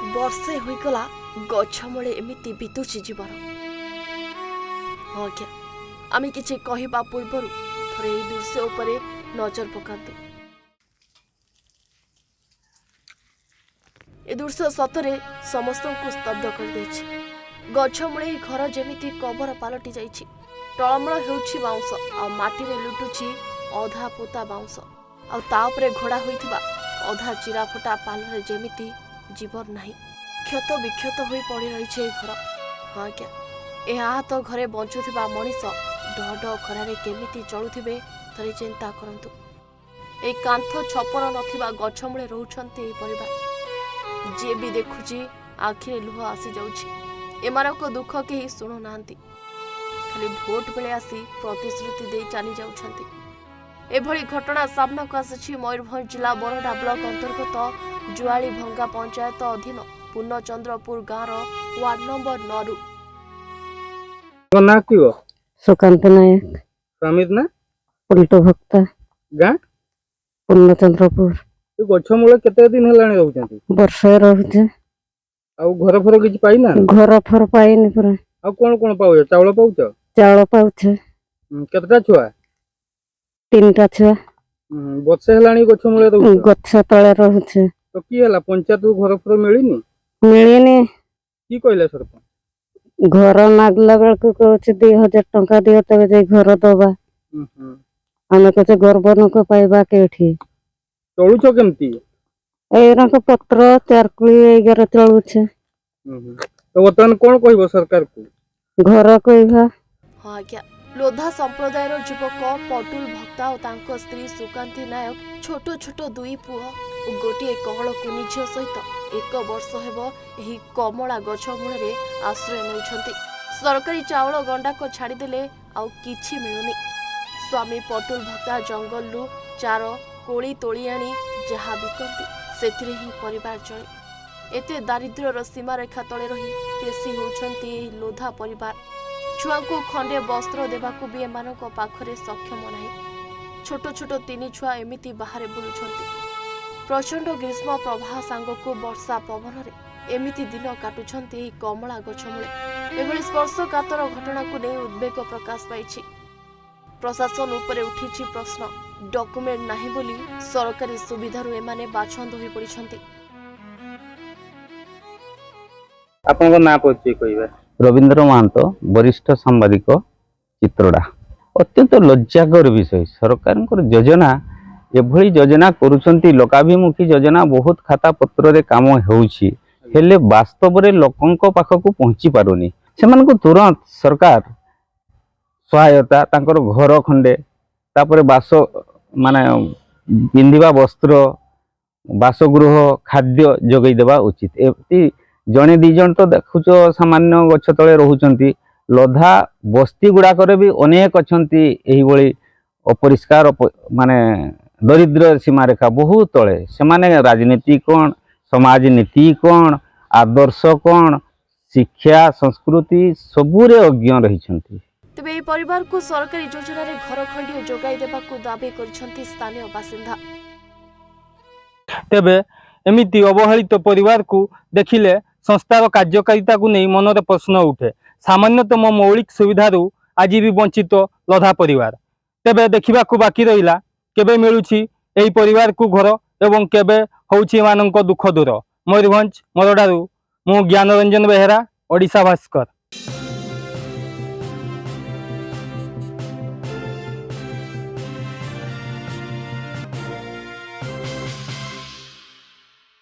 वर्षे होइगला गछ मूले एमिति बितुछि जीवन। हाँ क्या आमी किछि कहिबा पूर्वरु थरे एई दृश्य उपरे नजर पकांतु। ए दृश्य सतरे समस्तଙ୍କୁ स्तब्ध कर दैछि। गछ मूले घर जेमिति कबर पालटि जाइछि। टळमळ हेउछि बाउंस आ माटी रे लुटुछि अधा पोता बाउंस आ ता उपरे घोड़ा होइथिबा अधा चिरा फटा पालरे जेमिति जीवन नाही। क्षत विक्षत होई पड़ी रही घर। हाँ क्या ए आहत घरे बंचुथिबा मनीष ढ ढ खरारे केमिति चलुथिबे थरे चिंता करंतु। ए कांथ छपर नथिबा गछ मूले रहउछन्ते ए परिवार। जे भी देखुची आखिरे लुह आसी जाउछि। एमानक दुख केही सुनु नांती। खाली भोट बेले आसी प्रतिश्रुति दे चली जाउछन्ती। एभली घटना सामनाକୁ ଆସିଛି मयूरभंज जिला बरडा ब्लॉक अंतर्गत जुआली भंगा पंचायत अधीन पूर्णचंद्रपुर गाँव वार्ड नंबर 9 ना कियो सुकांत नायक समीर ना उल्टो भक्ता गाँ पूर्णचंद्रपुर ए गछ मूले केते दिन हेलाणी रहउछन्ती वर्षे रहुचे आ घर फर किछ पाइना घर फर पाइनि पुरा आ कोन पाउछ चावल पाउछ चावल पाउछे केतटा छुआ 3टा छुआ बच्चे हेलाणी गछ मूले रहउछ गछ तळे रहुचे तो की हला पंचायत घर फर मिलिनी मिलिनी की कहले सरपंच घर मागला बेलକୁ कहूचे 2000 टंका दियो तबे जे घर दबा आमे कहूचे गर्वनक पाइबा केठी चलुछ केमती एरक पत्र चारकुली एगर चलुचे तो वर्तमान कोन कहबो सरकार को घर कहबा। हाँ क्या लोधा संप्रदायर युवक पटुल भक्ता और तांको स्त्री सुकांती नायक छोट छोट दुई पुओ और गोटे कहल कुनी झियो सहित 1 वर्ष हेबो एही कमला गछ मूले आश्रय नेउछन्ती। सरकारी चावल गंडा को छाड़ी देले आउ किछि मिलुनी। स्वामी पटुल भक्ता जंगलरू चार कोली तोली आनी जहा बिकंती सेथिरे ही परिवार चले। एते दारिद्र्यर सीमारेखा तले रही पेशी होउछन्ती एही लोधा परिवार। छुआ को खंडे वस्त्र देवाकू भी एमानक पाखरे सक्षम नाही। छोट छोट 3 छुआ एमिति बाहरे बुलुछन्ती। प्रचंड ग्रीष्म प्रवाह सांगकू वर्षा पवन रे एमिति दिन काटुछन्ती एही कमला गछ मूले। एभली स्पर्शकातर घटना को नै उद्वेग प्रकाश पाइछि। प्रशासन उपरे उठिछि प्रश्न। डॉक्यूमेंट नाही बोली सरकारी सुविधारु एमाने बाछंद होई पड़िछन्ती। आपनको ना पहुंची कहबा रवींद्र महांतो वरिष्ठ सांबादिक चित्रोड़ा। अत्यंत लज्जाकर विषय सरकार योजना एभली योजना करुछंती लोकाभिमुखी योजना बहुत खाता पत्र रे काम होउछि हेले वास्तव रे लोकंक पाखकू पहुंची पारुनी। सेमानकू तुरंत सरकार सहायता तांकर घर खंडे तापरे बास माने पिंधिबा वस्त्र बासगृह खाद्य जोगई देवा उचित। एति जने 2 जन तो देखुच सामान्य गछ तले रहउचंती। लोधा बस्ती गुड़ाकर भी अनेक अछंती एही भली अपरिष्कार माने दरिद्र सीमा रेखा बहुत तले। सेमाने राजनीति कोन समाज नीति कोन आदर्श कोन शिक्षा संस्कृति सबुरे अज्ञ रहिछंती। तेबे एही परिवार को सरकारी योजना रे घर खंडी जोगाई देबाकू दाबी करछंती स्थानीय बासिंदा। तेबे एमिति अवहेलित परिवार को देखिले संस्थार कार्यकारिता को नहीं मनरे प्रश्न उठे। सामान्यतम मौलिक सुविधारू आज भी वंचित लोधा परिवार। तेबे देखा बाकी रहा केबे मिलुछि एही परिवार को घर एवं केबे होउछि एमानंक दुख दूर। मयूरभंज मरडारू मु ज्ञानरंजन बेहेरा, ओडिशा भास्कर।